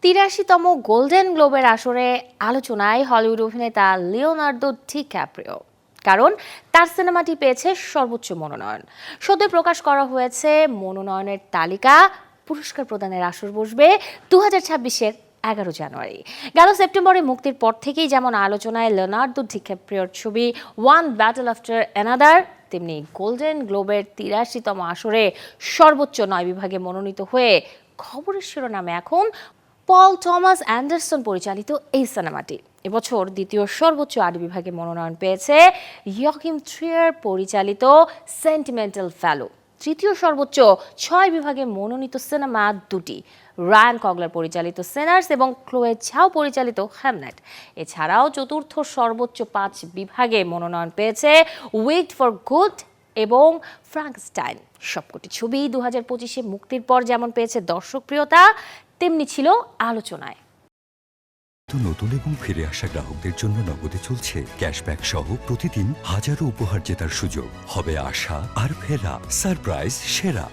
৮৩তম golden গ্লোবের আসরে আলোচনায় Hollywood অভিনেতা লিওনার্দো ডিক্যাপ্রিও, কারণ তার সিনেমাটি পেয়েছে সর্বোচ্চ মনোনয়ন। সদ্য প্রকাশ করা হয়েছে মনোনয়নের তালিকা। পুরস্কার প্রদানের আসর বসবে 2026-এর 11 জানুয়ারি। গেল সেপ্টেম্বরে মুক্তির পর থেকেই যেমন আলোচনায় লিওনার্দো ডিক্যাপ্রিওর ছবি ওয়ান ব্যাটল আফটার অ্যানাদার, তেমনি গোল্ডেন গ্লোবের ৮৩তম আসরে সর্বোচ্চ 9 বিভাগে মনোনীত হয়ে খবরের শিরোনামে এখন পল থমাস অ্যান্ডারসন পরিচালিত এই সিনেমাটি। এবছর দ্বিতীয় সর্বোচ্চ 8 বিভাগে মনোনয়ন পেয়েছে ইয়কিম ট্রিয়ার পরিচালিত সেন্টিমেন্টাল ফেলো। তৃতীয় সর্বোচ্চ 6 বিভাগে মনোনীত সিনেমা দুটি, রায়ান কগলার পরিচালিত সিনার্স এবং ক্লোয়ে ঝাও পরিচালিত হ্যামলেট। এছাড়াও চতুর্থ সর্বোচ্চ 5 বিভাগে মনোনয়ন পেয়েছে ওয়েট ফর গুড এবং ফ্রাঙ্কস্টাইন। সবকটি ছবি 2025-এ মুক্তির পর যেমন পেয়েছে দর্শকপ্রিয়তা, তেমনি ছিল আলোচনায়। নতুন এবং ফিরে আসা গ্রাহকদের জন্য নগদে চলছে ক্যাশব্যাক সহ প্রতিদিন হাজারো উপহার জেতার সুযোগ। হবে আশা আর ফেরা, সারপ্রাইজ সেরা।